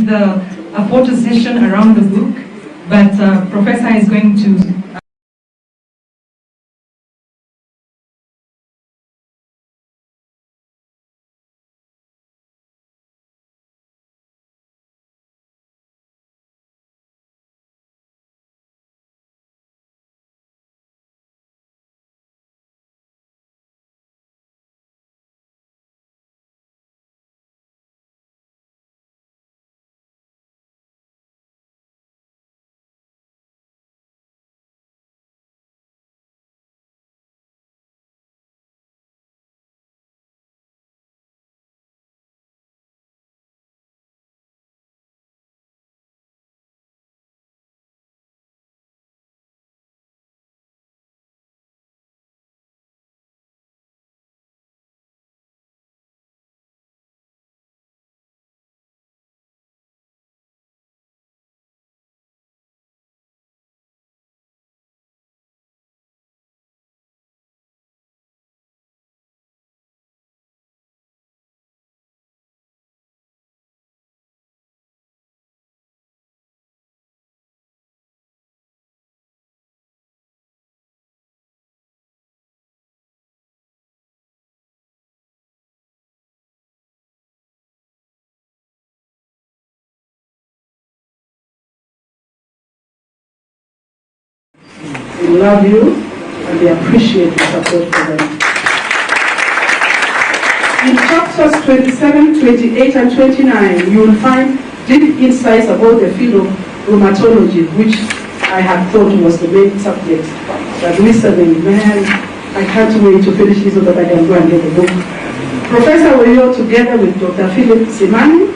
with a photo session around the book, but Professor is going to we love you and we appreciate the support for them. In chapters 27, 28, and 29, you will find deep insights about the field of rheumatology, which I had thought was the main subject. But listening, man, I can't wait to finish this so that I can go and get the book. Professor Oyoo, together with Dr. Philip Simani,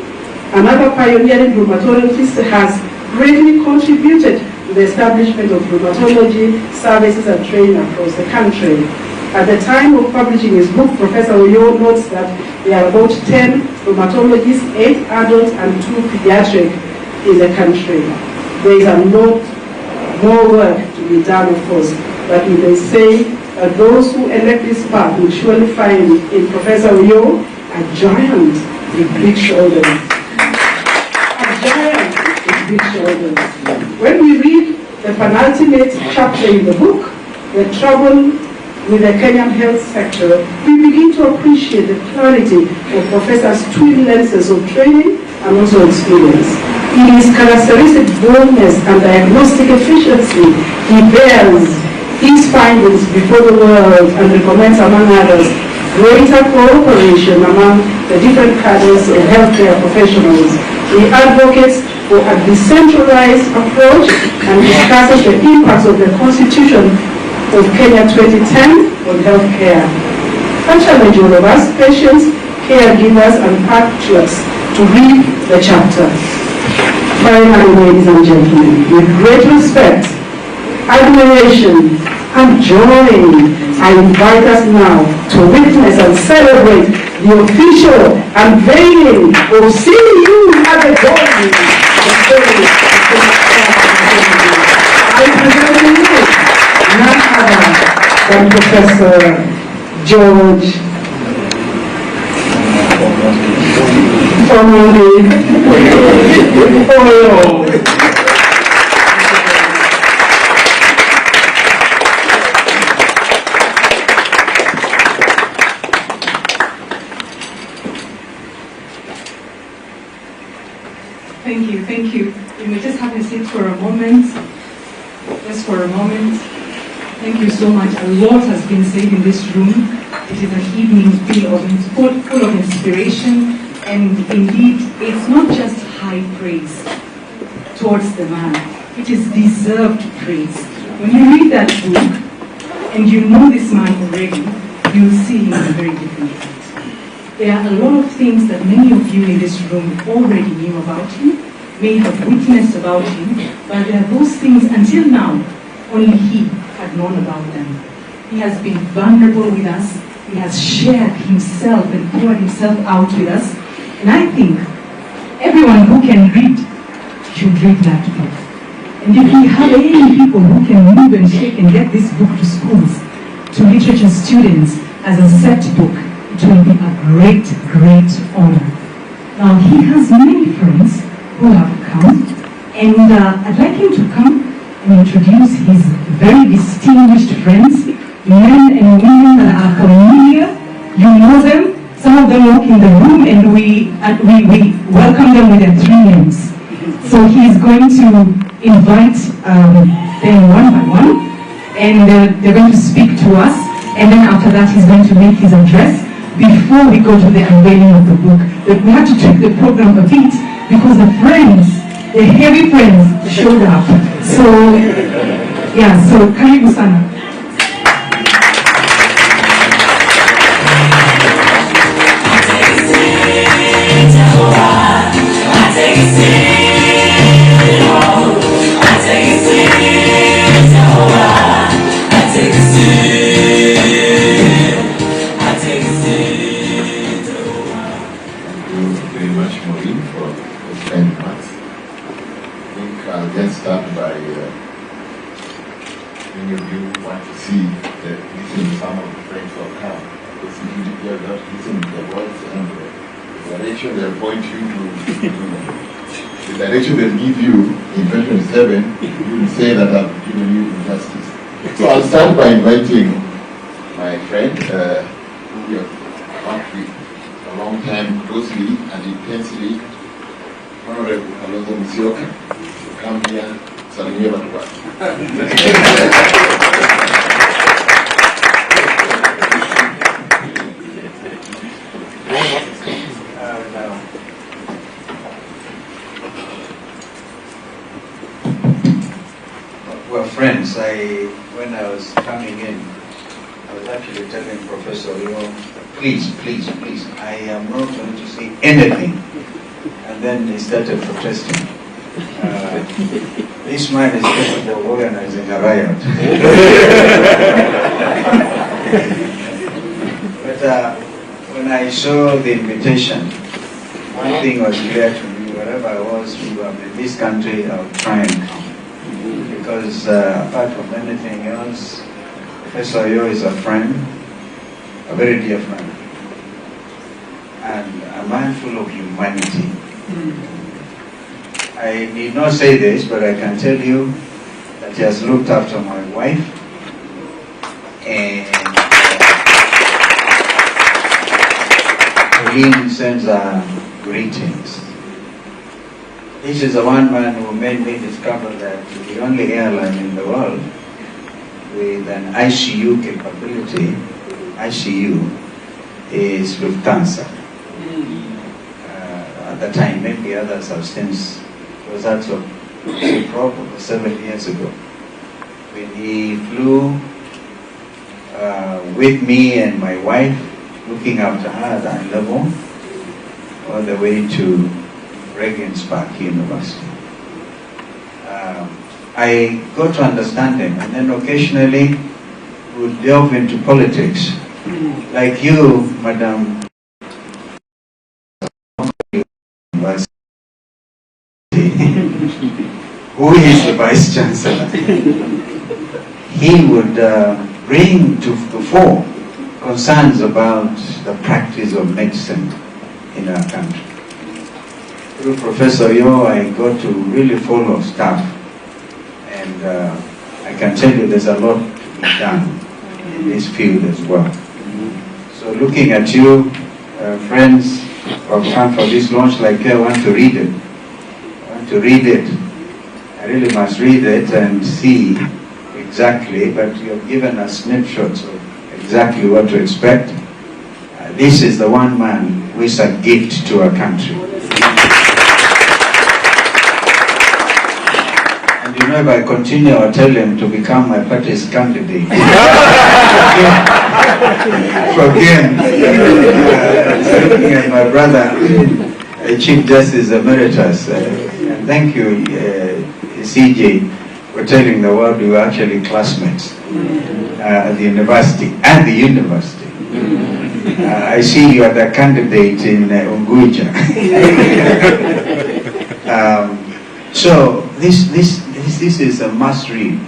another pioneering rheumatologist, has greatly contributed to the establishment of rheumatology services and training across the country. At the time of publishing his book, Professor Oyoo notes that there are about 10 rheumatologists, 8 adults and 2 pediatric in the country. There is a lot more work to be done, of course, but we may say that those who elect this path will surely find in Professor Oyoo a giant with big shoulders. A giant with big shoulders. When we read the penultimate chapter in the book, the trouble with the Kenyan health sector, we begin to appreciate the clarity of Professor's twin lenses of training and also experience. In his characteristic boldness and diagnostic efficiency, he bears his findings before the world and recommends, among others, greater cooperation among the different cadres of healthcare professionals. He advocates for a decentralized approach and discusses the impacts of the Constitution of Kenya 2010 on healthcare. I challenge all of us, patients, caregivers, and patriots to read the chapter. Finally, ladies and gentlemen, with great respect, admiration, and joy, I invite us now to witness and celebrate the official unveiling of See You at the Dawn. I present to you none other than Professor George Omondi Oyoo. Thank you. You may just have a seat for a moment. Just for a moment. Thank you so much. A lot has been said in this room. It is an evening full of inspiration, and indeed, it's not just high praise towards the man. It is deserved praise. When you read that book, and you know this man already, you'll see him in a very different light. There are a lot of things that many of you in this room already knew about him, may have witnessed about him, but there are those things until now, only he had known about them. He has been vulnerable with us. He has shared himself and poured himself out with us. And I think everyone who can read should read that book. And if we have any people who can move and shake and get this book to schools, to literature students as a set book, it will be a great, great honor. Now, he has many friends who have come. And I'd like him to come and introduce his very distinguished friends, men and women that are familiar. You know them. Some of them walk in the room, and we welcome them with their 3 names. So he's going to invite them one by one, and they're going to speak to us. And then after that, he's going to make his address before we go to the unveiling of the book. But we had to tweak the program a bit because the friends, the heavy friends, showed up. So, yeah, so karibu sana. The direction they'll give you in 2027, you will say that I've given you injustice. So I'll start by inviting my friend, who we have worked with a long time, closely and intensely, Honorable Kalonzo Musyoka, to come here, salimia watu wake. Well, friends, when I was coming in, I was actually telling Professor Oyoo, please, I am not going to say anything. And then he started protesting. This man is capable of organizing a riot. But when I saw the invitation, one thing was clear to me: wherever I was, in this country, I would try and come. Because apart from anything else, Professor Oyoo is a friend, a very dear friend, and a man full of humanity. I need not say this, but I can tell you that he has looked after my wife, and Pauline sends her greetings. This is the one man who made me discover that the only airline in the world with an ICU capability, ICU, is Lufthansa. At the time, maybe others have since, was that so probably 7 years ago, when he flew with me and my wife, looking after her at eye level, all the way to Regensburg University. I got to understand him, and then occasionally would delve into politics. Like you, Madam, who is the Vice Chancellor? He would bring to the fore concerns about the practice of medicine in our country. Through Professor Oyoo, I got to really follow stuff, and I can tell you there's a lot to be done in this field as well. So looking at you, friends who have come for this launch, like I want to read it. I want to read it. I really must read it and see exactly, but you have given us snapshots of exactly what to expect. This is the one man who is a gift to our country. And you know, if I continue, I'll tell him to become my party's candidate. Forgive me. Looking at my brother, Chief Justice Emeritus, and thank you, CJ, for telling the world we were actually classmates at the university. I see you are the candidate in Unguja. So this is a must read.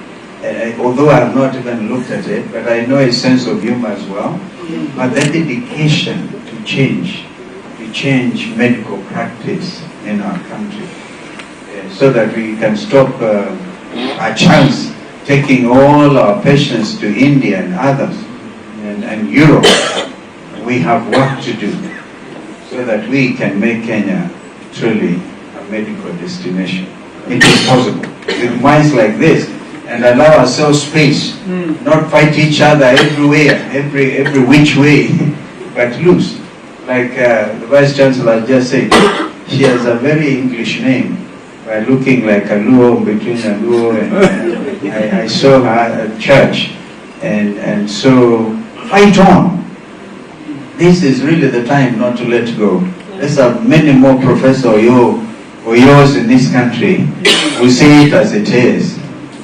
Although I have not even looked at it, but I know his sense of humor as well. But the dedication to change medical practice in our country so that we can stop a chance taking all our patients to India and others and Europe. We have work to do so that we can make Kenya truly a medical destination. It is possible with minds like this, and allow ourselves space, not fight each other everywhere, every which way, but loose. Like the Vice Chancellor just said, she has a very English name, by looking like a Luo, between a Luo and I saw her at church, and so fight on. This is really the time not to let go. Let's have many more Professor Oyoo's in this country who say it as it is,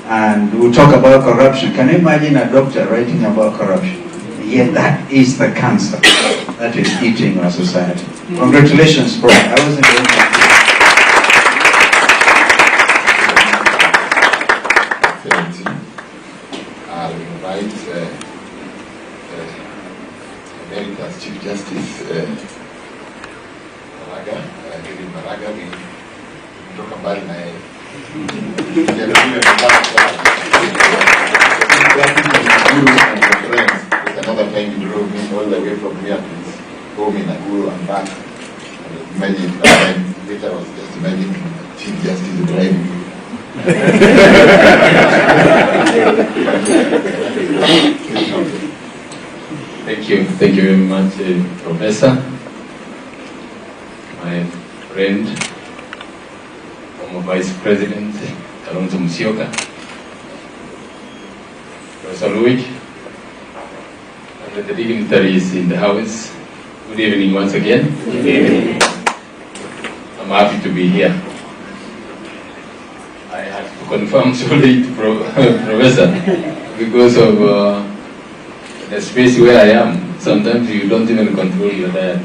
and we'll talk about corruption. Can you imagine a doctor writing about corruption? Yet that is the cancer that is eating our society. Congratulations, Prof. I wasn't going to. I'll invite America's Chief Justice Maraga, David Maraga. We talk about my another time you drove me all the way from here to home in Nakuru and back. Imagine that time later I was just imagining Chief Justice driving me. Thank you very much, Professor, my friend, former Vice President Kalonzo Musyoka, Professor Louis, and the dignitaries in the House. Good evening once again. Good evening. I'm happy to be here. I had to confirm so late, Professor, because of the space where I am. Sometimes you don't even control your diet.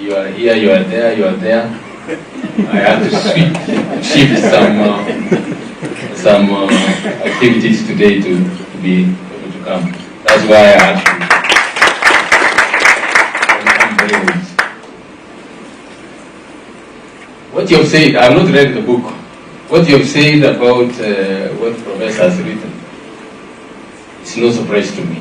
You are here, you are there, you are there. I had to shift some activities today to be able to come. That's why I had to come very late. What you have said, I have not read the book. What you have said about what Professor has written, it's no surprise to me.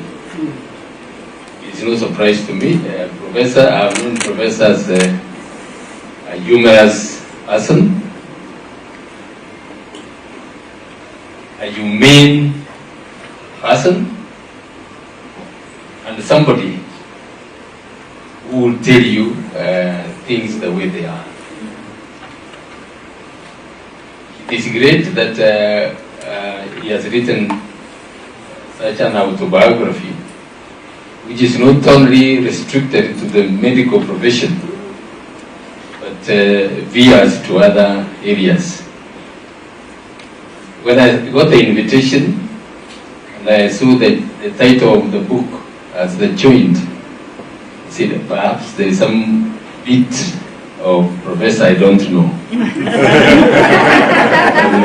It's no surprise to me. Professor, I have known Professor as a humorous person, a humane person, and somebody who will tell you things the way they are. It is great that he has written such an autobiography, which is not only restricted to the medical profession, but veers to other areas. When I got the invitation and I saw the title of the book as The Joint, I said perhaps there is some bit of Professor I don't know.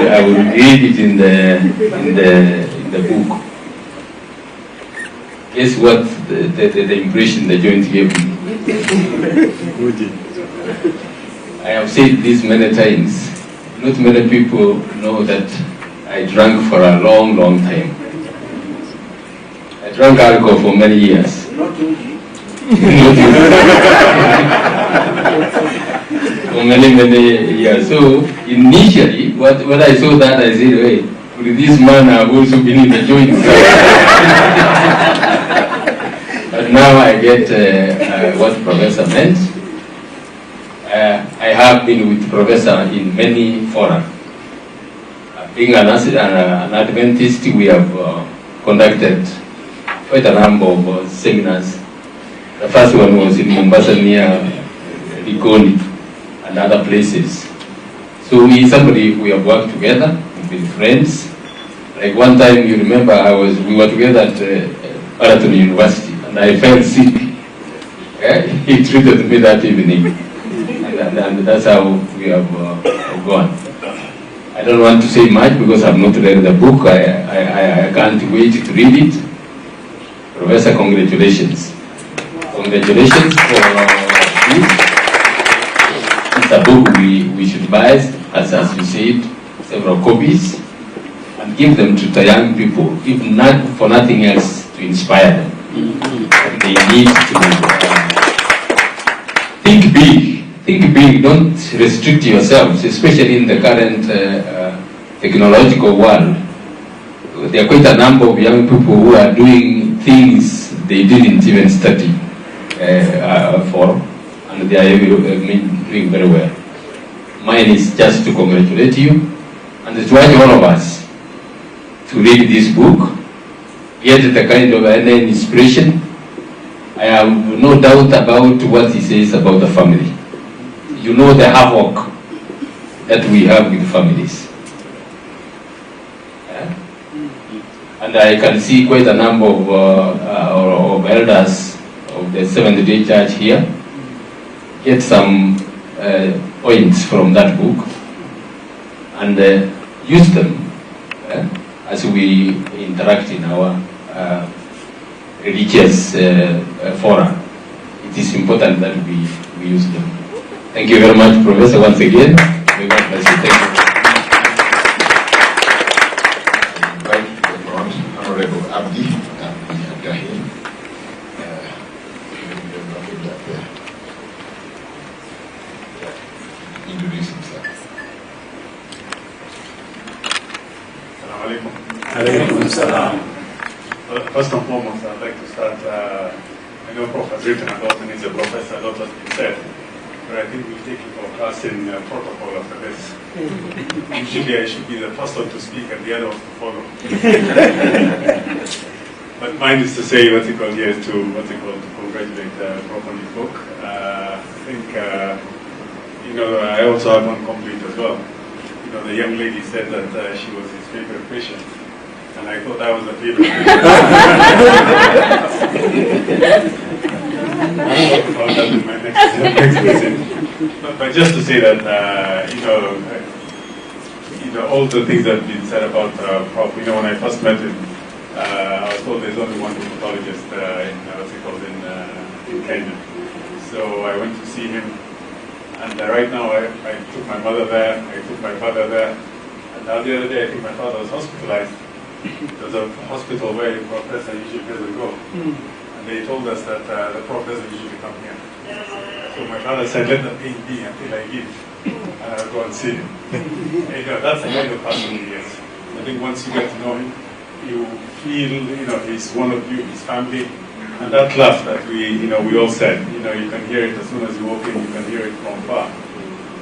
I will read it in the book. Guess what the impression The Joint gave me? I have said this many times. Not many people know that I drank for a long, long time. I drank alcohol for many years. For many years. So initially, when I saw that, I said, "Wait, could this man have also been in the joint?" But now I get what Professor meant. I have been with Professor in many fora. Being an Adventist, we have conducted quite a number of seminars. The first one was in Mombasa near Likoni and other places. So he's somebody we have worked together, we've been friends. Like one time, you remember, we were together at Marathon University, and I fell sick. He treated me that evening, and that's how we have gone. I don't want to say much because I've not read the book. I can't wait to read it. Professor, congratulations. Congratulations for this. It's a book we should buy. as you said, several copies, and give them to the young people, if not for nothing else, to inspire them. They need to think big. Think big. Don't restrict yourselves, especially in the current technological world. There are quite a number of young people who are doing things they didn't even study for, and they are doing very well. Mine is just to congratulate you and to urge all of us to read this book, get the kind of inspiration. I have no doubt about what he says about the family. You know the havoc that we have with families. And I can see quite a number of elders of the Seventh-day Church here. Get some points from that book and use them as we interact in our religious fora. It is important that we use them. Thank you very much, Professor, once again. May God bless you. Thank you. Honorable Abdi introduce himself. Assalamu alaikum. Alaikum assalam. First and foremost, I'd like to start. I know Prof has written a lot and he's a professor, a lot has been said, but I think we'll take it for class in protocol after this. Usually I should be the first one to speak and the other one to follow. But mine is to say to congratulate Prof on his book. I think, I also have one complete as well. The young lady said that she was his favorite patient. And I thought I was a favorite patient. I'll talk about that in my next visit. But just to say that, all the things that have been said about Prof, when I first met him, I was told there's only one rheumatologist in Kenya. So I went to see him, and right now I took my mother there, I took my father there, and now the other day I think my father was hospitalized. There's a hospital where the professor usually doesn't go. And they told us that the Prof doesn't usually come here. So my father said, let the pain be until I give, and I'll go and see him. And, that's the kind of person he is. I think once you get to know him, you feel, he's one of you, his family. And that laugh that we all said, you can hear it as soon as you walk in, you can hear it from far.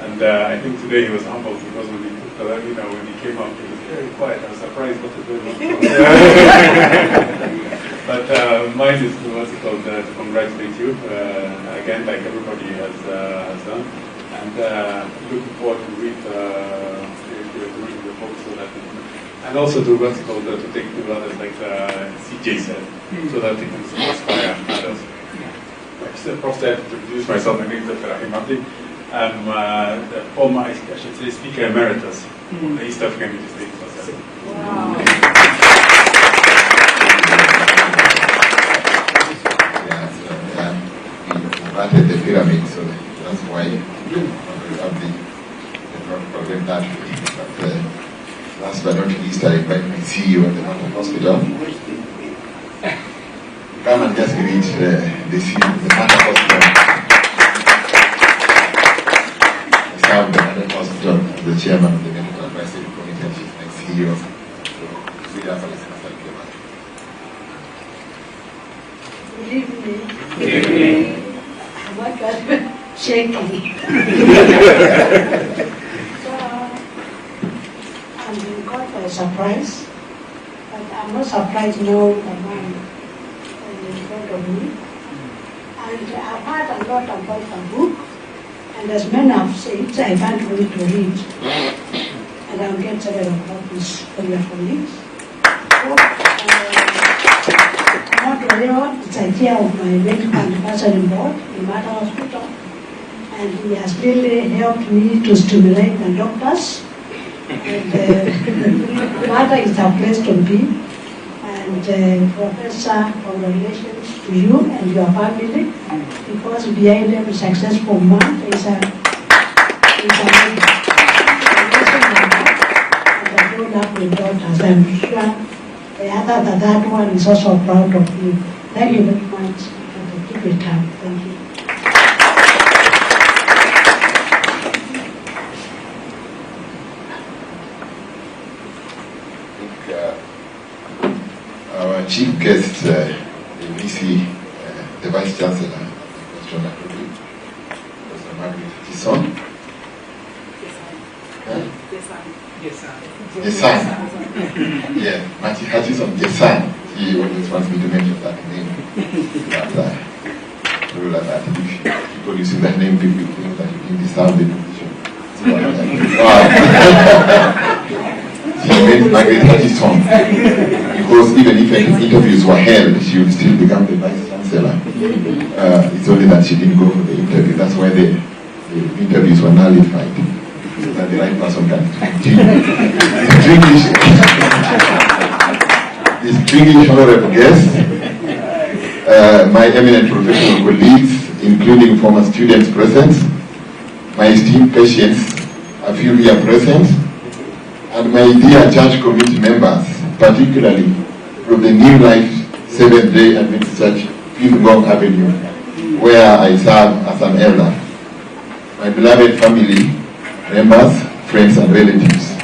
And I think today he was humbled because when he took when he came out, he was very quiet. I was surprised what to do. But mine is to congratulate you again, like everybody has done, and looking forward to read the book so that. And also to to take to others like CJ said, so that they can inspire others. Like the Prof said, to introduce myself, my name is Dr. Abdi. I'm the former, I should say, Speaker Emeritus of the East African Legislative Assembly. Wow. We inverted the pyramid, so that's why Abdi did not forget that. But, last but not least, I invite my CEO at the Mountain Hospital. Come and just greet the Mountain Hospital. I serve the Mountain Hospital as the chairman of the Medical Advisory Committee, and she's my CEO. So, good afternoon. Good evening. Good evening. What was shaky? I'm being caught by surprise, but I'm not surprised knowing the man in front of me. And I've heard a lot about the book, and as many have said, I can't wait to read. And I'll get several copies for your colleagues. Oyoo is a chair of my medical advisory board in Mata Hospital, and he has really helped me to stimulate the doctors. And Mata is a place to be. And Professor, congratulations to you and your family, because behind every successful man is a lady. grown up with daughters. I'm sure the other, the third one is also proud of you. Thank you very much for the keep it up. Thank you. Our chief guest, the VC, the Vice Chancellor, Professor Margaret Tison. Jesan. Yeah, Matthew Hutchison Jesan. He always wants me to mention that name. But people using that name, people think that you didn't deserve the position. She made Margaret Hutchison because even if interviews were held, she would still become the Vice Chancellor. It's only that she didn't go for the interview. That's why the interviews were nullified. So that the right person can continue. Distinguished honorable guests, my eminent professional colleagues, including former students present, my esteemed patients, a few here present, and my dear church committee members, particularly from the New Life Seventh-day Adventist Church, 5th Ngong Avenue, where I serve as an elder. My beloved family, members, friends, and relatives,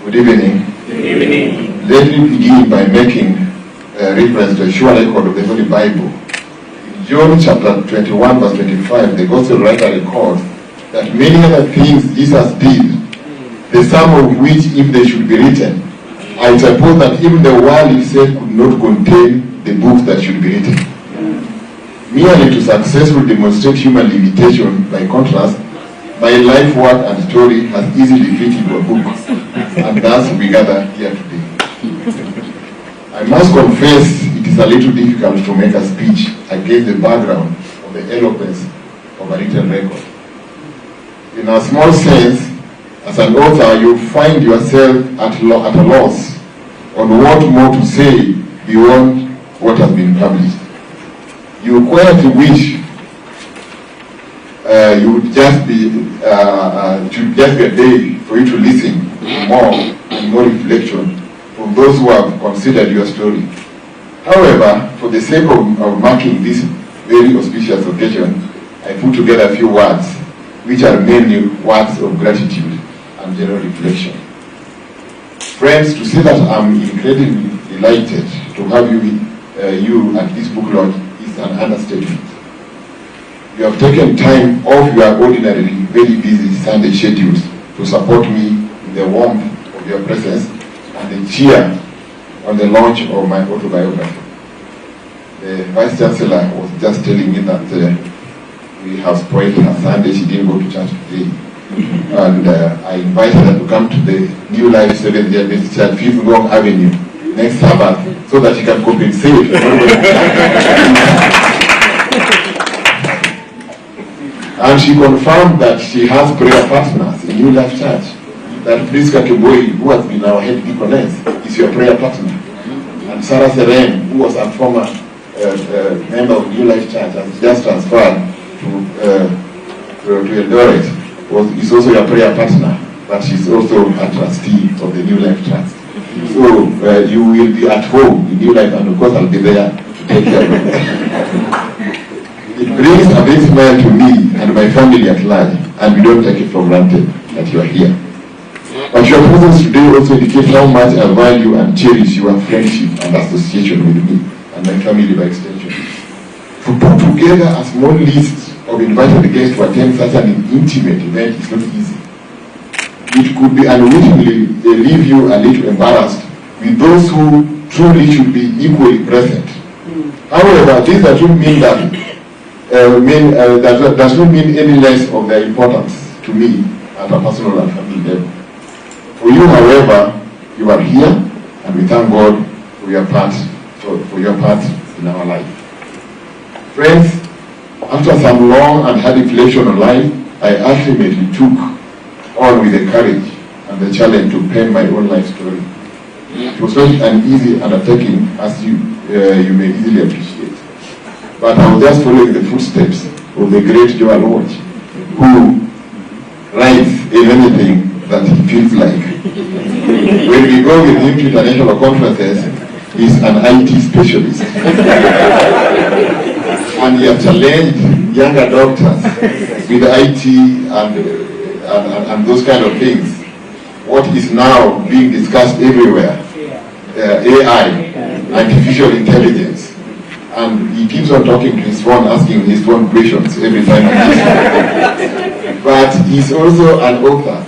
good evening. Good evening. Let me begin by making reference to a sure record of the Holy Bible. In John chapter 21, verse 25, the Gospel writer records that many other things Jesus did, the sum of which, if they should be written, I suppose that even the world itself could not contain the books that should be written. Merely to successfully demonstrate human limitation, by contrast, my life, work, and story has easily fit into a book, and thus we gather here today. I must confess it is a little difficult to make a speech against the background of the eloquence of a written record. In a small sense, as an author, you find yourself at a loss on what more to say beyond what has been published. You quietly wish you would just be should just be a day for you to listen to more and more reflection from those who have considered your story. However, for the sake of marking this very auspicious occasion, I put together a few words, which are mainly words of gratitude and general reflection. Friends, to say that I'm incredibly delighted to have you at this book launch is an understatement. You have taken time off your ordinarily very busy Sunday schedules to support me in the warmth of your presence and the cheer on the launch of my autobiography. The Vice Chancellor was just telling me that we have spoiled her Sunday. She didn't go to church today. And I invited her to come to the New Life 7th-day Adventist Church, 5th Ngong Avenue, next Sabbath, so that she can compensate. And she confirmed that she has prayer partners in New Life Church. That Priska Kiboi, who has been our head deaconess, is your prayer partner. And Sarah Seren, who was a former member of New Life Church, has just transferred to Eldoret, is also your prayer partner, but she's also a trustee of the New Life Trust. So you will be at home in New Life, and of course I'll be there to take care of it. It brings a big smile to me and my family at large, and we don't take it for granted that you are here. But your presence today also indicates how much I value and cherish your friendship and association with me and my family by extension. To put together a small list of invited guests to attend such an intimate event is not easy. It could be unwittingly leave you a little embarrassed with those who truly should be equally present. However, this does not mean that does not mean any less of their importance to me at a personal and family level. For you, however, you are here, and we thank God for your part in our life. Friends, after some long and hard reflection on life, I ultimately took on with the courage and the challenge to pen my own life story. It was not an easy undertaking, as you may easily appreciate. But I was just following the footsteps of the great Joel Watch, who writes, if anything, that he feels like. When we go with him to international conferences, he's an IT specialist. And he has challenged younger doctors with IT and those kind of things. What is now being discussed everywhere, AI, artificial intelligence. And he keeps on talking to his phone, asking his phone questions every time. But he's also an author.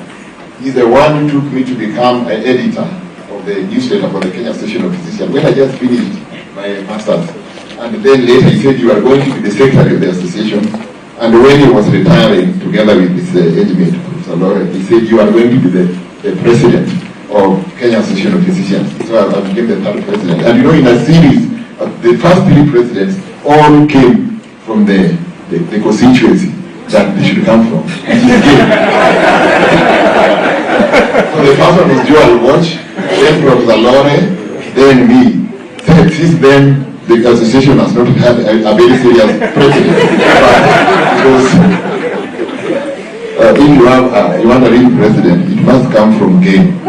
He's the one who took me to become an editor of the newsletter for the Kenya Station of Physicians when I just finished my master's. And then later he said, you are going to be the secretary of the association. And when he was retiring, together with his age mate, Prof, he said, you are going to be the president of Kenya Association of Physicians. So I became the third president. And you know, in a series, the first 3 presidents all came from the constituency that they should come from. So the first one was Joel Watch, then Professor Lore, then me. Since then, the association has not had a very serious president. Because if you want a real president, it must come from game.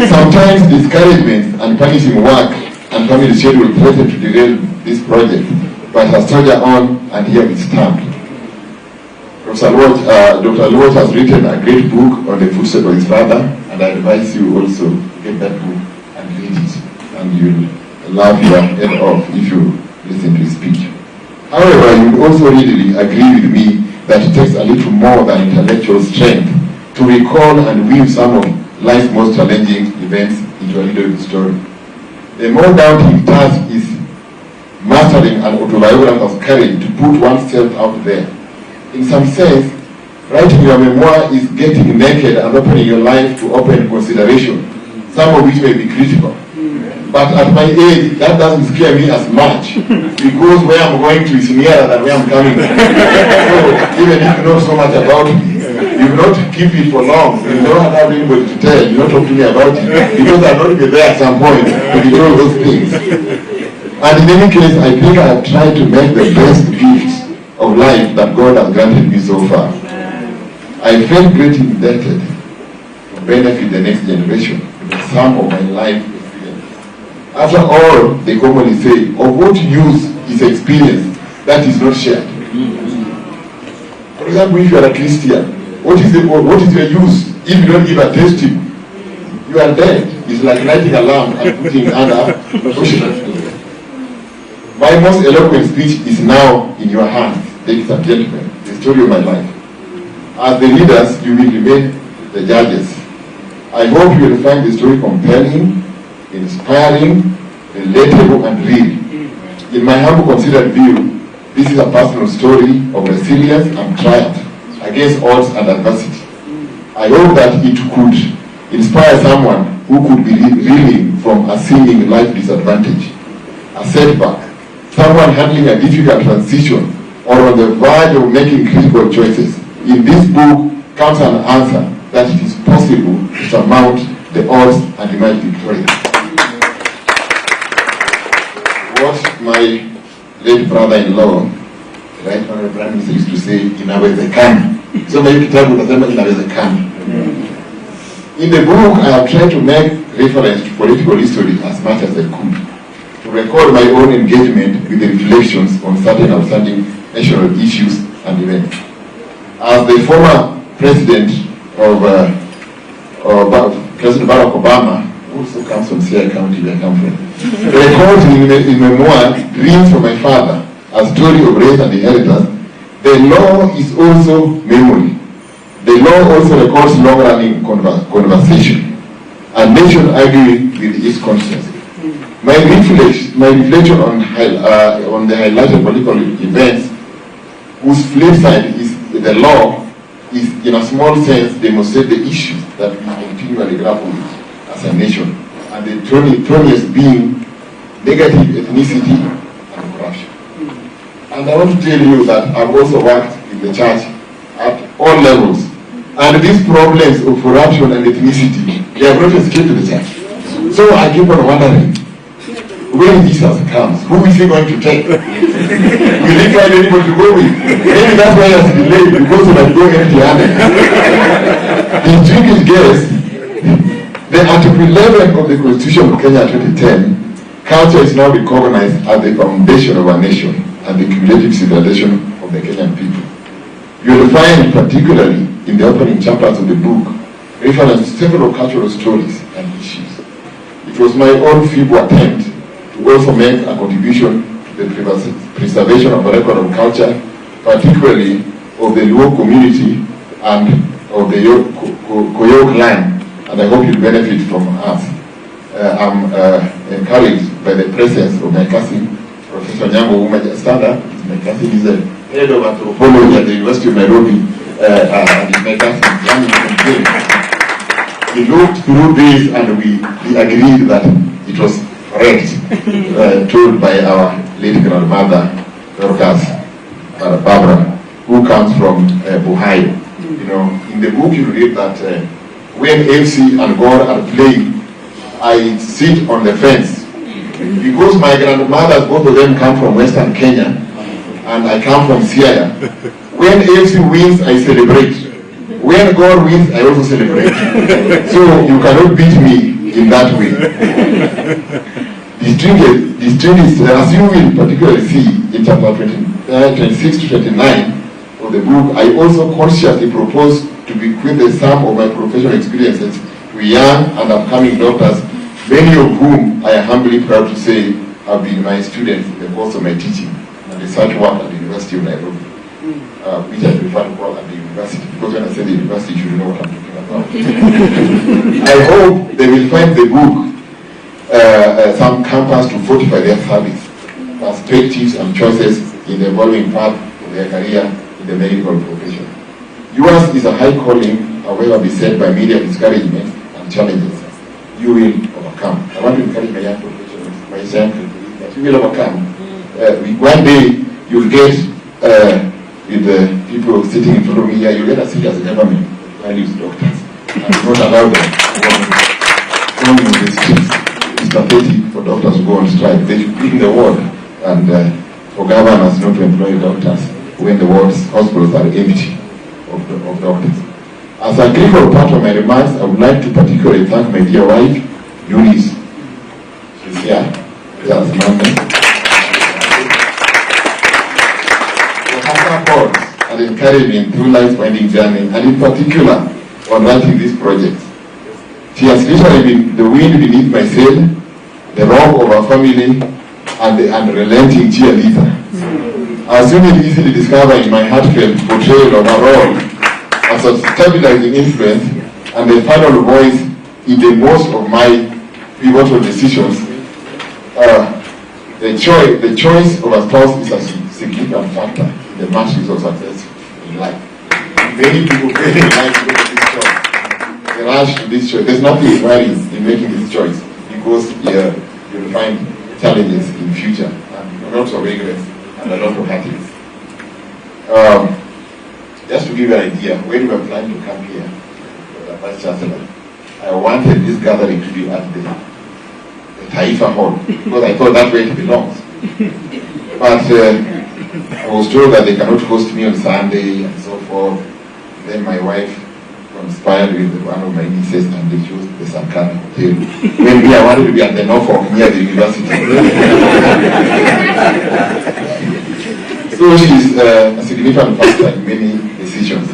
Sometimes discouragement and punishing work and family schedule threaten to derail this project, but has soldier on, and here we stand. Dr. Lwot has written a great book on the footsteps of his father, and I advise you also get that book and read it, and you'll laugh your head off if you listen to his speech. However, you would also really agree with me that it takes a little more than intellectual strength to recall and weave some of life's most challenging events into a leadership story. The more daunting task is mastering an autobiography of courage to put oneself out there. In some sense, writing your memoir is getting naked and opening your life to open consideration, some of which may be critical. But at my age, that doesn't scare me as much, because where I'm going to is nearer than where I'm coming from. So even if you know so much about me, you will not keep it for long. You don't have anybody to tell. You don't talk to me about it, because I'll not be there at some point to be told those things. And in any case, I think I have tried to make the best gifts of life that God has granted me so far. I feel greatly indebted to benefit the next generation with the sum of my life. After all, they commonly say, of what use is experience that is not shared? For example, if you are a Christian, what is your use if you don't give a testimony? You are dead. It's like lighting a lamp and putting under ocean. My most eloquent speech is now in your hands, ladies and gentlemen, the story of my life. As the leaders, you will remain the judges. I hope you will find the story compelling, inspiring, relatable, and real. In my humble considered view, this is a personal story of resilience and triumph against odds and adversity. I hope that it could inspire someone who could be reeling from a seeming life disadvantage, a setback, someone handling a difficult transition, or on the verge of making critical choices. In this book comes an answer that it is possible to surmount the odds and emerge victorious. What my late brother-in-law, the right honorable Prime Minister, used to say, inawezekana. So many kitabu utasema inawezekana. In the book, I have tried to make reference to political history as much as I could, to record my own engagement with the reflections on certain outstanding national issues and events. As the former president of President Barack Obama, who also comes from Sierra County, where I come from, records in memoir, Dreams from My Father, a story of race and inheritance, the law is also memory. The law also records long-running conversation, a nation arguing with its conscience. My reflection on the highlighted political events, whose flip side is the law, is in a small sense demonstrate the issues that we continually grapple with as a nation, and the thorniest being negative ethnicity and corruption. And I want to tell you that I've also worked in the church at all levels, and these problems of corruption and ethnicity, they have not escaped the church. So I keep on wondering, when Jesus comes, who is he going to take? Will he find anybody to go with? Maybe that's why he has delayed, because he might go empty-handed. Distinguished guests, the Article 11 of the Constitution of Kenya 2010, culture is now recognized as the foundation of our nation and the cumulative civilization of the Kenyan people. You will find, particularly in the opening chapters of the book, reference to several cultural stories and issues. It was my own feeble attempt to also make a contribution to the preservation of a record of culture, particularly of the Luo community and of the Oyoo clan, and I hope you benefit from us. I'm encouraged by the presence of my cousin, Professor Nyambo Umaja. Stand up. My cousin is the head of anthropology at the University of Nairobi, and my cousin, he looked through this and we agreed that it was correct, told by our late grandmother, Dorcas Barbara, who comes from Ohio. You know, in the book you read that when FC and God are playing, I sit on the fence. Because my grandmothers, both of them come from Western Kenya, and I come from Siaya. When FC wins, I celebrate. When God wins, I also celebrate. So you cannot beat me in that way. Distinguished, as you will particularly see in chapter 26 to 29 of the book, I also consciously propose to bequeath the sum of my professional experiences to young and upcoming doctors, many of whom I am humbly proud to say have been my students in the course of my teaching and research work at the University of Nairobi, which I prefer to call at the university, because when I say the university, you should know what I'm talking about. I hope they will find the book some campus to fortify their service, perspectives and choices in the evolving path of their career in the medical profession. Yours is a high calling, however beset by media discouragement and challenges. You will overcome. I want to encourage my young professionals, my young people, that you will overcome. One day you'll get with the people sitting in front of me here, you'll get a seat as a government values doctors. And not allow them to go on the streets. It's pathetic for doctors to go on strike. They should be in the ward, and for governors not to employ doctors when the wards, hospitals are empty of doctors. As a critical part of my remarks, I would like to particularly thank my dear wife, Eunice. She's here. Just Monday. For her support and encouragement through life's winding journey, and in particular on writing this project. She has literally been the wind beneath my sail, the rock of our family, and the unrelenting cheerleader. I soon easily discover in my heartfelt portrayal of her role as a stabilizing influence and the final voice in the most of my pivotal decisions. The choice of a spouse is a significant factor in the matrix of success in life. Many people fail in life to make this choice. They rush to this choice. There's nothing worrying in making this choice because you'll find challenges in future and lots of regrets and a lot of heartaches. Just to give you an idea, when we were planning to come here, the Vice Chancellor, I wanted this gathering to be at the Taifa Hall, because I thought that's where it belongs. But I was told that they cannot host me on Sunday and so forth. Then my wife conspired with one of my nieces and they chose the Sankana Hotel. When I wanted to be at the Norfolk near the university. So she's a significant factor in many decisions.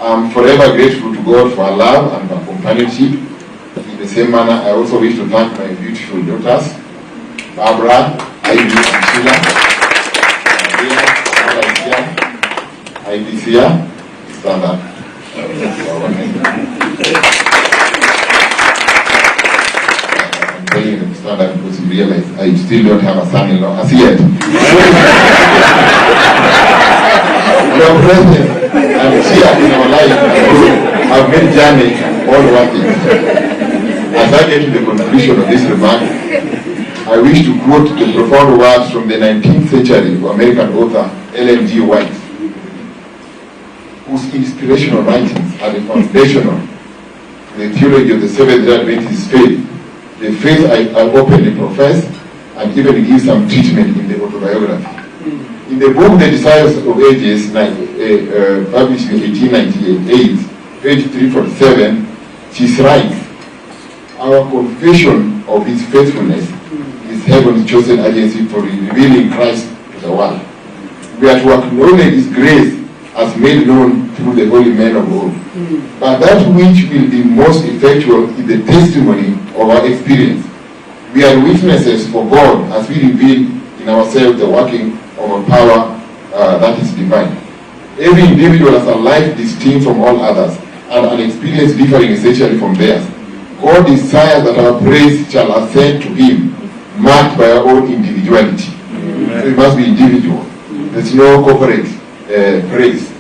I'm forever grateful to God for her love and her companionship. In the same manner, I also wish to thank my beautiful daughters, Barbara, Ivy, and Sheila. Ivy is here. Stand up. I'm telling you to stand up because you realize I still don't have a son-in-law as yet. Your presence and cheer in our life have made journey all worth it. As I get to the conclusion of this remark, I wish to quote the profound words from the 19th century American author Ellen G. White, whose inspirational writings are the foundational to the theology of the Seventh-day Adventist faith, the faith I openly profess and even give some treatment in the autobiography. In the book The Desires of Ages, published in 1898, page 347, she writes, our confession of his faithfulness is heaven's chosen agency for revealing Christ to the world. We are to acknowledge his grace as made known through the holy men of old. But that which will be most effectual is the testimony of our experience. We are witnesses for God as we reveal in ourselves the working of a power that is divine. Every individual has a life distinct from all others and an experience differing essentially from theirs. God desires that our praise shall ascend to him, marked by our own individuality. So it must be individual. There's no corporate praise.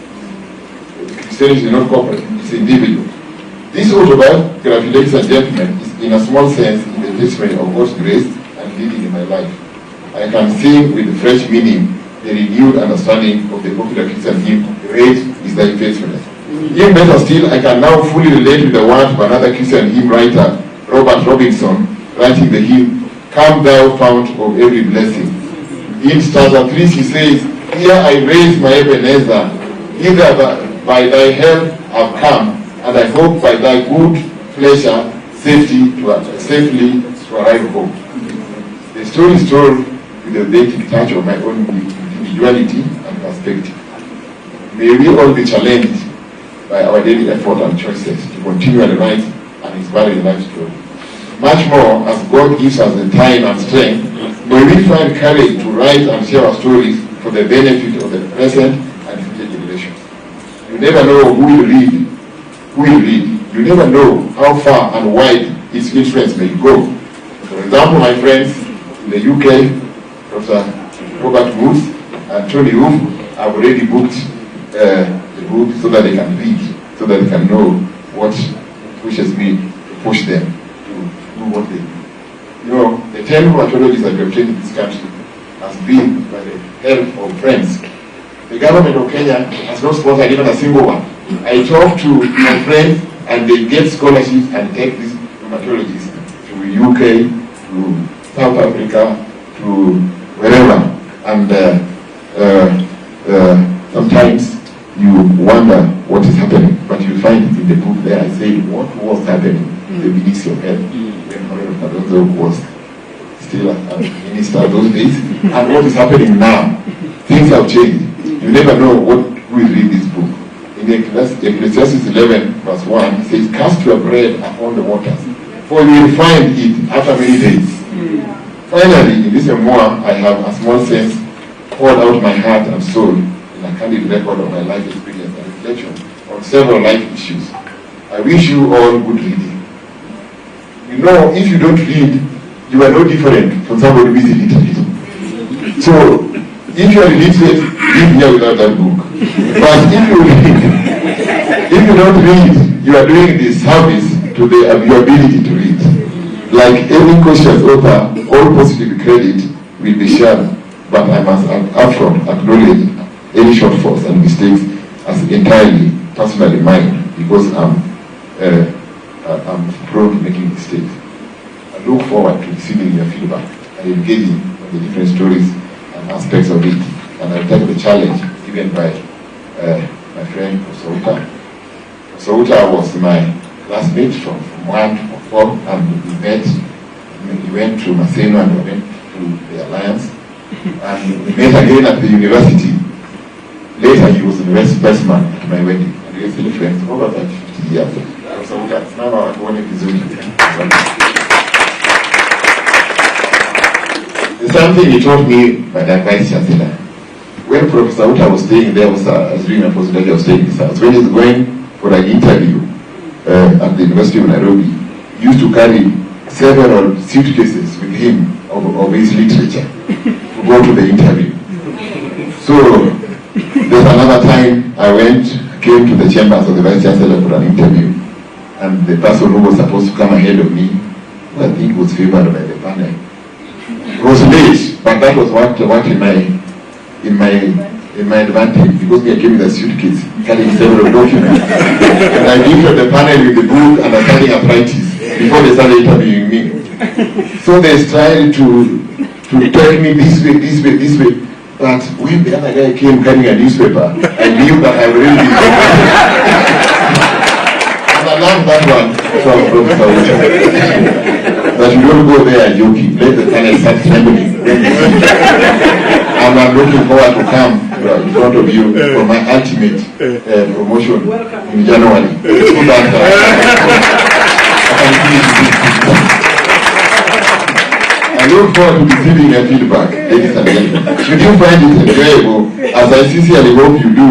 Christianity is not corporate, it's individual. This autobiography, ladies and gentlemen, is in a small sense in the testimony of God's grace and leading in my life. I can sing with fresh meaning the renewed understanding of the popular Christian hymn, Great is thy faithfulness. Even better still, I can now fully relate with the words of another Christian hymn writer, Robert Robinson, writing the hymn, Come thou fount of every blessing. In stanza 3 she says, Here I raise my Ebenezer, hither by thy help I've come, and I hope by thy good pleasure safely to arrive home. The story is told with the authentic touch of my own individuality and perspective. May we all be challenged by our daily effort and choices to continually write an inspiring life story. Much more, as God gives us the time and strength, may we find courage to write and share our stories for the benefit of the present and future generations. You never know who will read. You never know how far and wide its influence may go. For example, my friends in the UK, Professor Robert Woods and Tony Roof have already booked the book so that they can read, so that they can know what pushes me to push them to do what they do. You know, the 10 rheumatologists that we have trained in this country has been by the help of friends. The government of Kenya has not sponsored even a single one. I talk to my friends and they get scholarships and take these rheumatologists to UK, to South Africa, to wherever. And sometimes you wonder what is happening, but you find it in the book there. I said what was happening in the Ministry of Health when Kalonzo was still a minister those days, and what is happening now. Things have changed. You never know who will read this book. In Ecclesiastes 11 verse 1, it says, Cast your bread upon the waters, for you will find it after many days. Finally, in this memoir, I have a small sense poured out my heart and soul in a candid record of my life experience and reflection on several life issues. I wish you all good reading. You know, if you don't read, you are no different from somebody who is illiterate. So, if you are illiterate, live here without that book. But if you don't read, you are doing this service to your ability to read. Like any conscious author, all positive credit will be shared, but I must upfront acknowledge any shortfalls and mistakes as entirely personally mine, because I'm prone to making mistakes. I look forward to receiving your feedback and engaging on the different stories and aspects of it, and I'll take the challenge given by my friend Musyoka. Musyoka was my classmate from 1 to 4, and we met. He went to Maseno and we went to the Alliance, and we met again at the university. Later, he was the best man at my wedding, and we were still friends for over 50 years. Musyoka, now I want to the same thing he taught me by the Vice Chancellor. When Professor Uta was staying there, I was doing a postgraduate, I was staying in his house. When he was going for an interview at the University of Nairobi, he used to carry several suitcases with him of his literature to go to the interview. So there's another time I came to the chambers of the Vice Chancellor for an interview, and the person who was supposed to come ahead of me, who I think was favored by the panel, was late, but that was what in my advantage, because I came with a suitcase carrying several documents, and I gifted the panel with the book and understanding arthritis before they started interviewing me. So they tried to tell me this way. But when the other guy came carrying a newspaper, I knew that I already learned that one from Professor Oyoo. That you don't go there joking. Let the planet start trembling. And I'm looking forward to come in front of you for my ultimate promotion in January. So that I look forward to receiving your feedback, ladies and gentlemen. Should you find it enjoyable, as I sincerely hope you do,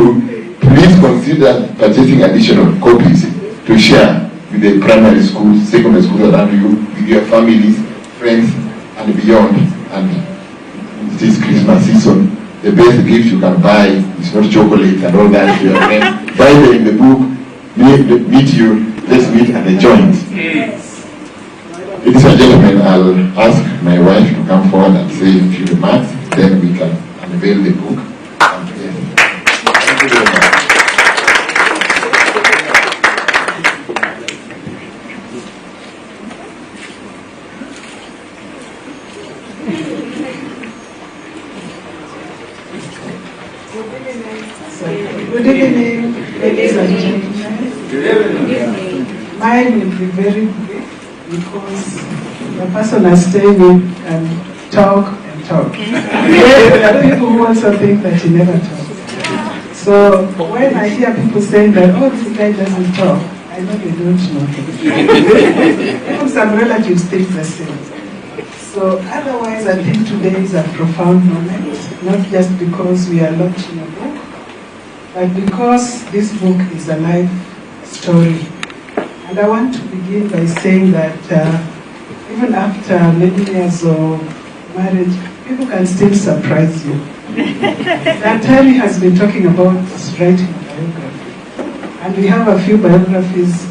please consider purchasing additional copies to share with the primary schools, secondary schools around you, with your families, friends, and beyond. And it is Christmas season. The best gift you can buy is not chocolate and all that to your friends. Buy them in the book, meet you, let's meet at the joint. Ladies and gentlemen, I'll ask my wife to come forward and say a few remarks, then we can unveil the book. Thank you very much. Good evening, ladies and gentlemen. Good evening. Mine will be very brief because the person I stay with can talk and talk. There are people who also think that he never talks. So when I hear people saying that, oh, this guy doesn't talk, I know they don't know him. Even some relatives think the same. So otherwise, I think today is a profound moment, not just because we are launching a book, but because this book is a life story. And I want to begin by saying that even after many years of marriage, people can still surprise you. Natalie has been talking about writing a biography. And we have a few biographies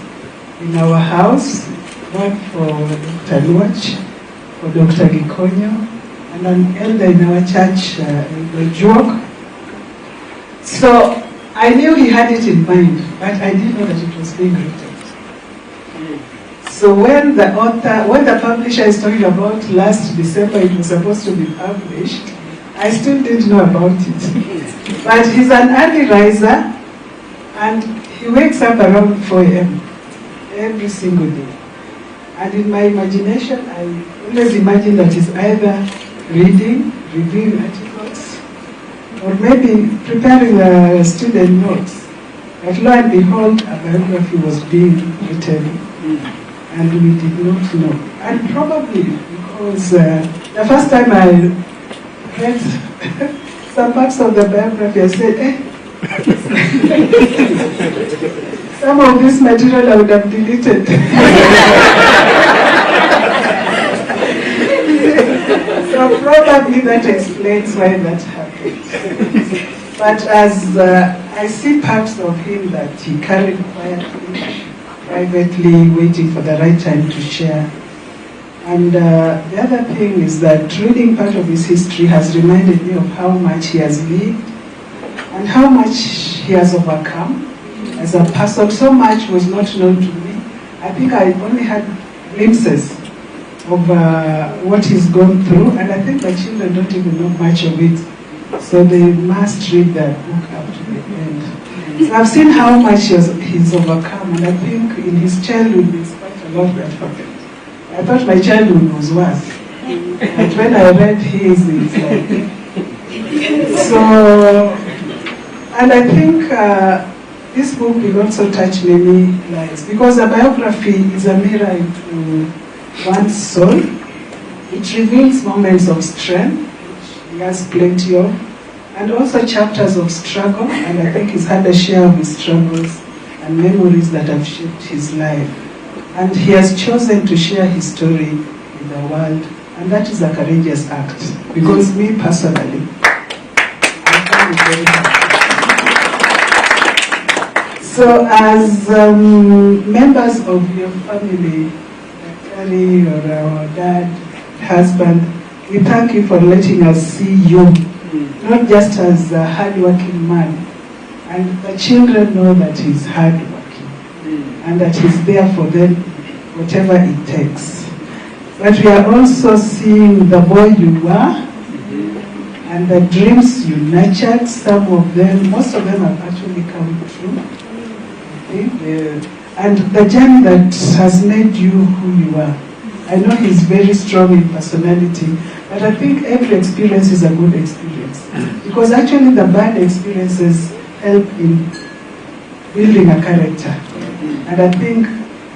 in our house, one for Dr. Luach, for Dr. Gikonyo, and an elder in our church, Oyoo. So I knew he had it in mind, but I didn't know that it was being written. So when the publisher is talking about last December it was supposed to be published, I still didn't know about it. But he's an early riser, and he wakes up around 4 a.m. every single day. And in my imagination, I always imagine that he's either reading, reviewing articles, or maybe preparing student notes. But lo and behold, a biography was being written, and we did not know. And probably because the first time I read some parts of the biography, I said, some of this material I would have deleted. So probably that explains why that happened. But as I see parts of him that he carried quietly, privately, waiting for the right time to share. And the other thing is that reading part of his history has reminded me of how much he has lived and how much he has overcome as a person. So much was not known to me. I think I only had glimpses of what he's gone through, and I think my children don't even know much of it. So they must read that book up to the end. So I've seen how much he's overcome, and I think in his childhood there's quite a lot that happened. I thought my childhood was worse. But when I read his, it's like... So, and I think this book will also touch many lives, because a biography is a mirror into one's soul. It reveals moments of strength, which he has plenty of, and also chapters of struggle, and I think he's had a share of his struggles and memories that have shaped his life. And he has chosen to share his story with the world, and that is a courageous act, because me personally, I find it very hard. So as members of your family, Natalie or our dad, husband, we thank you for letting us see you, not just as a hard-working man, and the children know that he's hard-working, and that he's there for them, whatever it takes. But we are also seeing the boy you were, and the dreams you nurtured. Some of them, most of them have actually come true. and the journey that has made you who you are. I know he's very strong in personality, but I think every experience is a good experience. Because actually the bad experiences help in building a character. And I think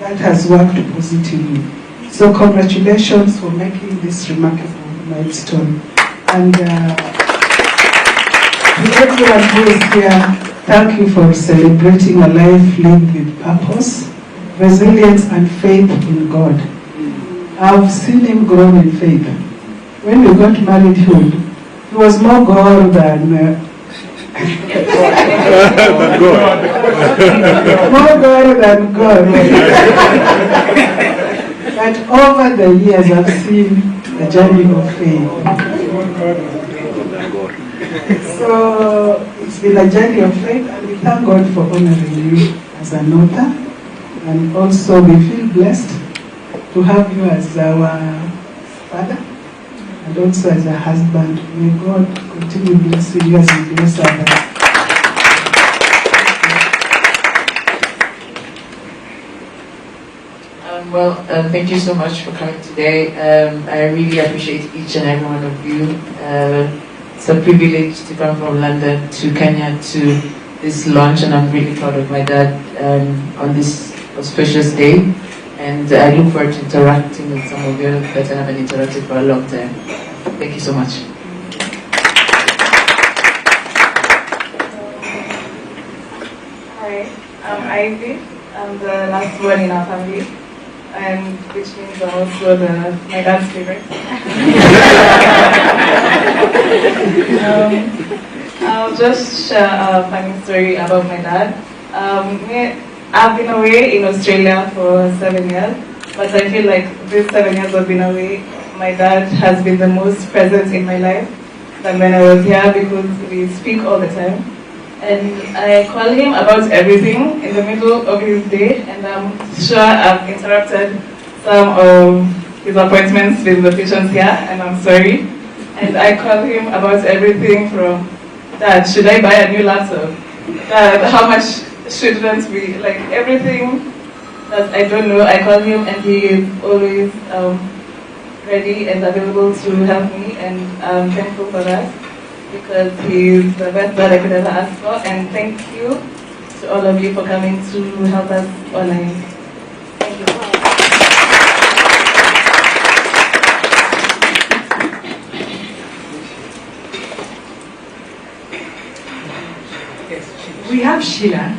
that has worked positively. So congratulations for making this remarkable milestone. And to everyone who is here, thank you for celebrating a life lived with purpose, resilience, and faith in God. I've seen him grow in faith. When we got married, he was more God than more God than God. But over the years, I've seen the journey of faith. So it's been a journey of faith, and we thank God for honoring you as an author. And also we feel blessed to have you as our father and also as a husband. May God continue blessing you as you bless others. Thank you so much for coming today. I really appreciate each and every one of you. It's a privilege to come from London to Kenya to this launch, and I'm really proud of my dad on this auspicious day. And I look forward to interacting with some of you that I haven't interacted for a long time. Thank you so much. Hi, I'm Ivy. I'm the last one in our family, and which means I'm also my dad's favorite. I'll just share a funny story about my dad. I've been away in Australia for 7 years, but I feel like these 7 years I've been away, my dad has been the most present in my life than when I was here, because we speak all the time. And I call him about everything in the middle of his day, and I'm sure I've interrupted some of his appointments with the patients here, and I'm sorry. And I call him about everything from, Dad, should I buy a new laptop? Dad, how much shouldn't we, like everything that I don't know, I call him, and he is always ready and available to help me, and I'm thankful for that, because he's the best that I could ever ask for. And thank you to all of you for coming to help us online. Thank you. We have Sheila,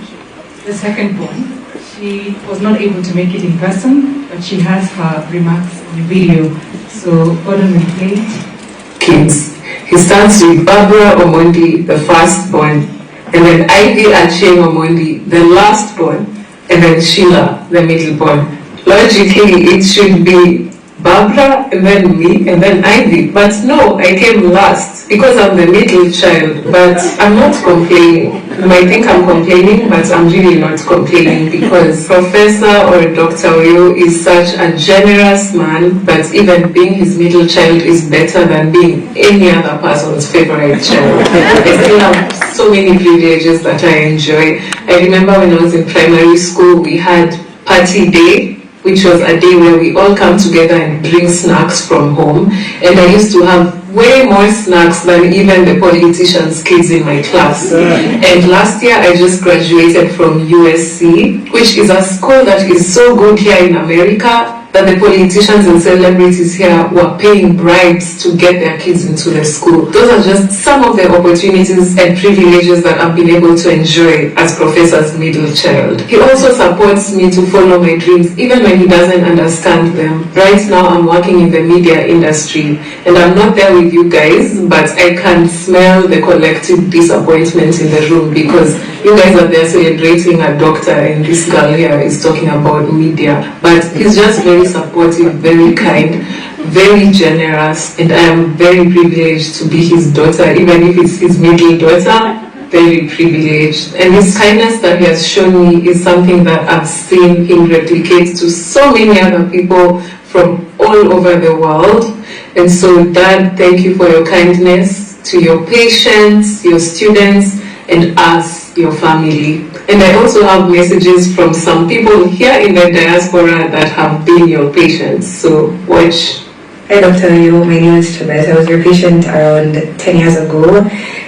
the second born. She was not able to make it in person, but she has her remarks on video. So Gordon will play it. Kids. He starts with Barbara Omondi, the firstborn, and then Ivy Acheng Omondi, the lastborn, and then Sheila, the middleborn. Logically, it should be Barbara, and then me, and then Ivy. But no, I came last because I'm the middle child. But I'm not complaining. You might think I'm complaining, but I'm really not complaining, because Professor or Dr. Oyoo is such a generous man, but even being his middle child is better than being any other person's favorite child. I still have so many privileges that I enjoy. I remember when I was in primary school, we had party day, which was a day where we all come together and bring snacks from home. And I used to have way more snacks than even the politicians' kids in my class. And last year I just graduated from USC, which is a school that is so good here in America that the politicians and celebrities here were paying bribes to get their kids into the school. Those are just some of the opportunities and privileges that I've been able to enjoy as Professor's middle child. He also supports me to follow my dreams, even when he doesn't understand them. Right now I'm working in the media industry, and I'm not there with you guys, but I can smell the collective disappointment in the room, because you guys are there celebrating a doctor, and this girl here is talking about media. But he's just very supportive, very kind, very generous, and I am very privileged to be his daughter, even if it's his middle daughter. Very privileged. And his kindness that he has shown me is something that I've seen him replicate to so many other people from all over the world. And so, Dad, thank you for your kindness to your patients, your students, and us, your family. And I also have messages from some people here in the diaspora that have been your patients. So watch. Hi Dr. Oyoo, my name is Chabet. I was your patient around 10 years ago,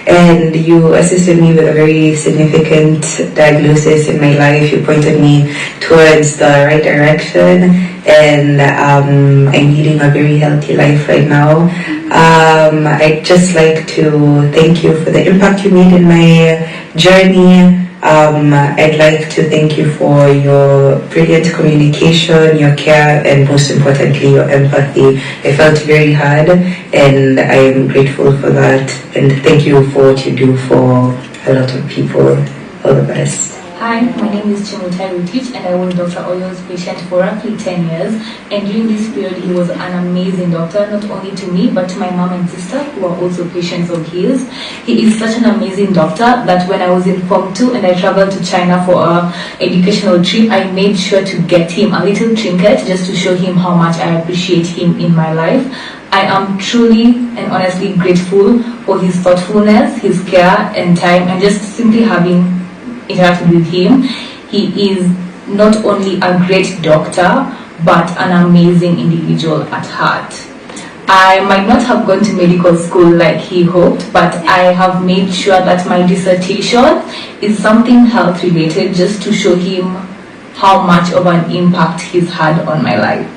and you assisted me with a very significant diagnosis in my life. You pointed me towards the right direction, and I'm leading a very healthy life right now. I'd just like to thank you for the impact you made in my journey. I'd like to thank you for your brilliant communication, your care, and most importantly, your empathy. I felt very hard, and I'm grateful for that. And thank you for what you do for a lot of people. All the best. Hi, my name is Mutahi, and I was Dr. Oyoo's patient for roughly 10 years. And during this period, he was an amazing doctor, not only to me, but to my mom and sister, who are also patients of his. He is such an amazing doctor that when I was in Form 2 and I traveled to China for an educational trip, I made sure to get him a little trinket just to show him how much I appreciate him in my life. I am truly and honestly grateful for his thoughtfulness, his care and time, and just simply having interacted with him. He is not only a great doctor, but an amazing individual at heart. I might not have gone to medical school like he hoped, but I have made sure that my dissertation is something health related, just to show him how much of an impact he's had on my life.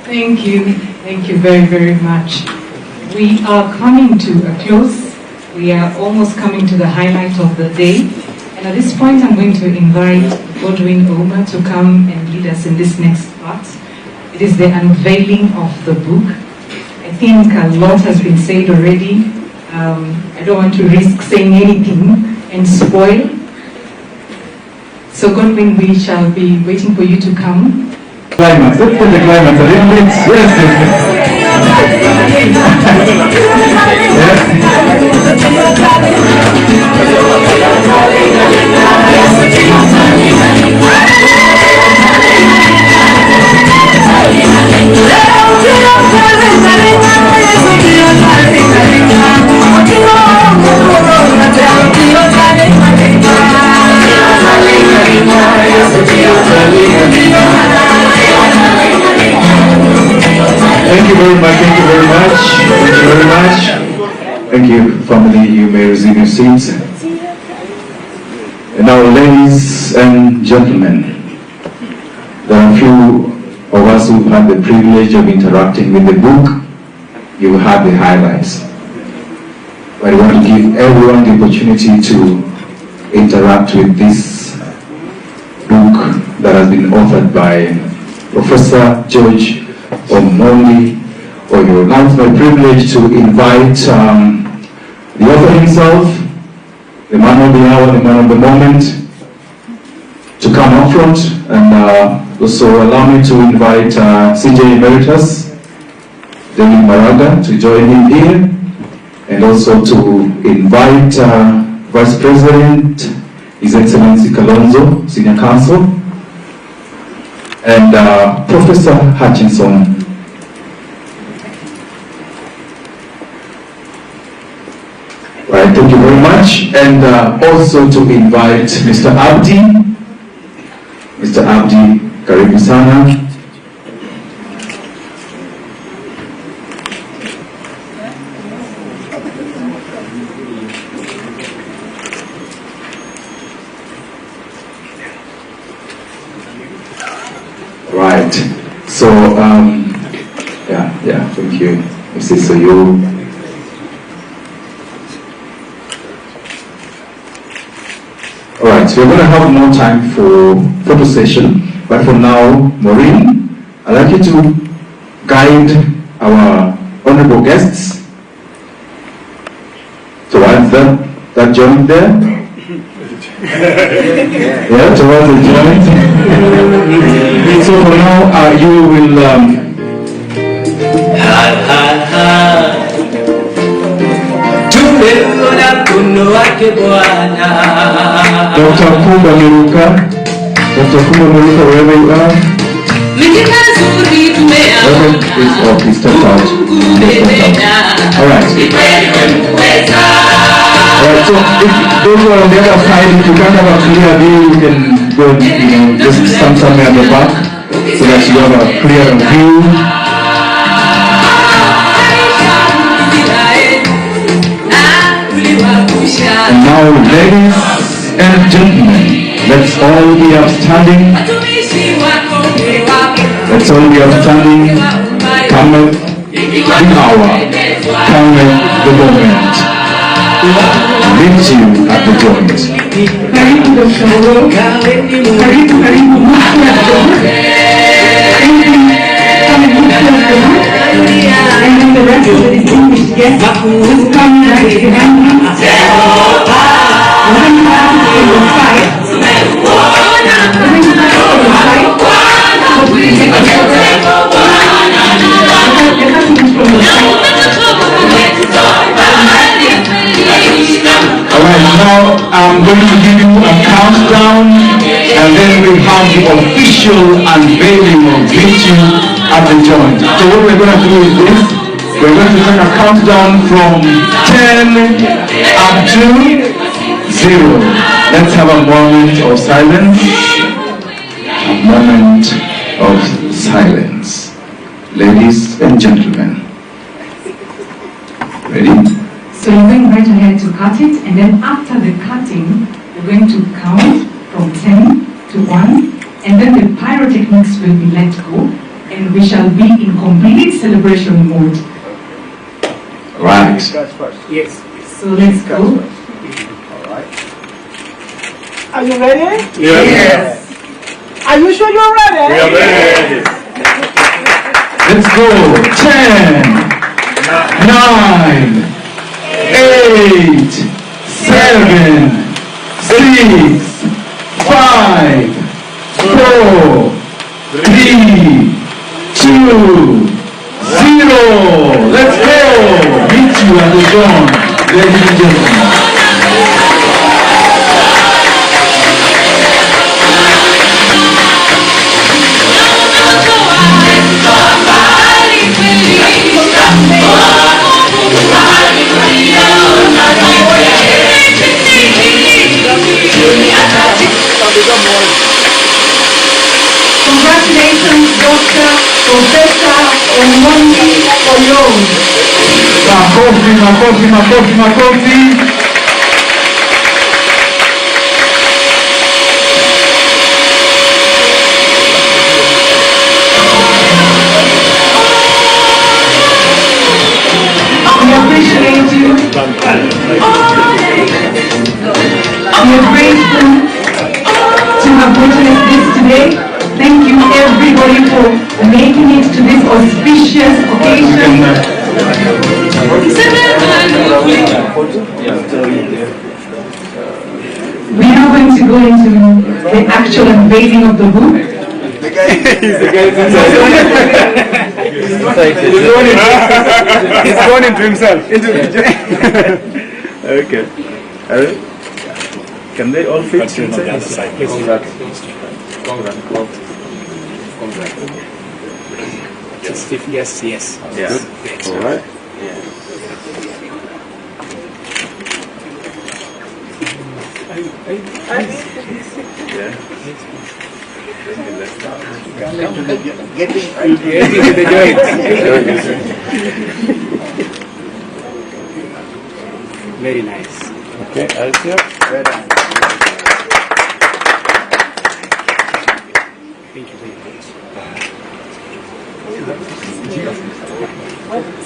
Thank you very, very much. We are coming to a close. We are almost coming to the highlight of the day. And at this point, I'm going to invite Oyoo to come and lead us in this next part. It is the unveiling of the book. I think a lot has been said already. I don't want to risk saying anything and spoil. So Godwin, we shall be waiting for you to come. Climax, let's put the climax a little bit. Thank you very much, thank you very much, thank you very much. Thank you, family, you may resume your seats. And now, ladies and gentlemen, there are a few of us who've had the privilege of interacting with the book. You have the highlights. But I want to give everyone the opportunity to interact with this book that has been authored by Professor George Omondi. Oyoo. Now it's my privilege to invite the author himself, the man of the hour, the man of the moment, to come up front, and also allow me to invite CJ Emeritus, David Maraga, to join him here, and also to invite Vice President, His Excellency Kalonzo, Senior Counsel, and Professor Hutchinson. Right, thank you very much. And also to invite Mr. Abdi. Mr. Abdi, karibu sana. Right. So, yeah, thank you, Mrs. Oyoo. Alright, so we're going to have more time for photo session, but for now, Maureen, I'd like you to guide our honorable guests towards that joint there. Yeah, towards the joint. So for now, you will Dr. Kumba Meruka, wherever you are. He stepped out. Alright. Alright, so if those who are on the other side, if you can't have a clear view, you can go and, just stand somewhere at the back so that you have a clear view. And now, ladies and gentlemen, let's all be upstanding. Let's all be upstanding. Cometh the hour, cometh the moment. Meet you at the joint. Karibu Dr. Oyoo. Karibu and then the rest of the distinguished guests just come right behind me. Bring back to the side. Alright, now I'm going to give you a countdown and then we have the official unveiling of Meet You at the Joint. So what we're going to do is this. We're going to take a countdown from 10 up to 0. Let's have a moment of silence. A moment of silence. Ladies and gentlemen. Ready? So you're going right ahead to cut it, and then after the cutting, we're going to count from 10 to 1, and then the pyrotechnics will be let go, and we shall be in complete celebration mode. Right. Yes. So let's go. Alright. Are you ready? Yes. Are you sure you're ready? We are ready. Let's go. 10, 9, 8, 7, 6, 5, 4, 3, 2, 0. Let's go. Meet you at the joint, ladies and gentlemen. Congratulations, Dr. Professor Omondi Oyoo. Makofi. We appreciate you. We are grateful to have witnessed this today. Thank you everybody for making it to this auspicious occasion. We are now going to go into the actual unveiling of the book. He's going into himself. Okay. Can they all fit inside? Yes. Yes. All right. Very nice. Okay, I'll see you. Thank you very much.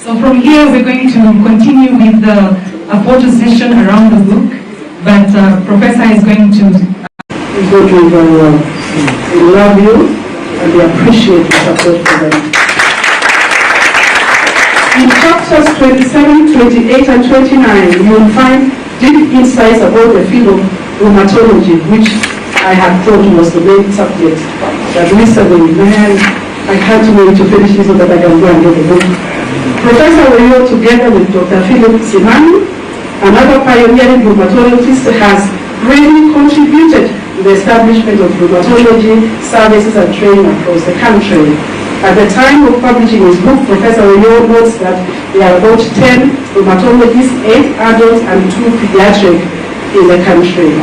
So from here we're going to continue with a photo session around the book, but Professor is going to... We go to you very well. We love you and we appreciate the support for them. In chapters 27, 28 and 29, you will find deep insights about the field of rheumatology, which I had thought was the main subject. But recently, man, I can't wait to finish this so that I can go and get the book. Professor Oyoo, together with Dr. Philip Simani, another pioneering rheumatologist, has really contributed to the establishment of rheumatology services and training across the country. At the time of publishing his book, Professor Oyoo notes that there are about 10 rheumatologists, 8 adults and 2 pediatric in the country.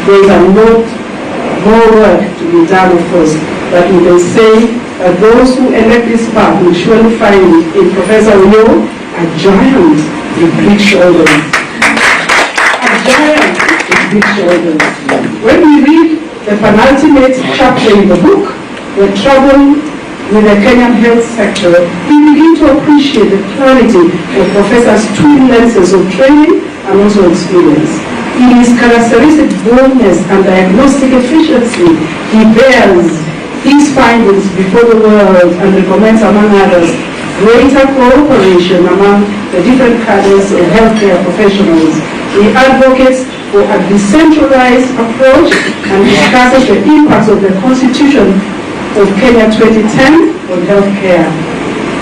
There is a lot more work to be done, of course, but we can say that those who elect this path will surely find in Professor Oyoo a giant with big shoulders. A giant with big shoulders. When we read the penultimate chapter in the book, The Trouble with the Kenyan health sector, we begin to appreciate the clarity of Professor's 2 lenses of training and also experience. In his characteristic boldness and diagnostic efficiency, he bears these findings before the world and recommends, among others, greater cooperation among the different cadres of healthcare professionals. He advocates for a decentralized approach and discusses the impacts of the Constitution of Kenya 2010 on healthcare.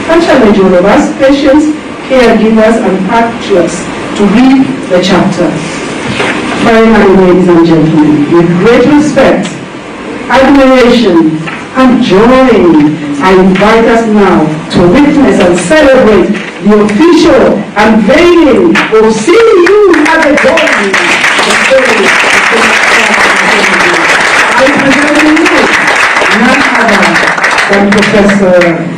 I challenge all of us, patients, caregivers, and patriots to read the chapter. Finally, ladies and gentlemen, with great respect, admiration, and joy, I invite us now to witness and celebrate the official unveiling of seeing you at the dawning. I present to you none other than Professor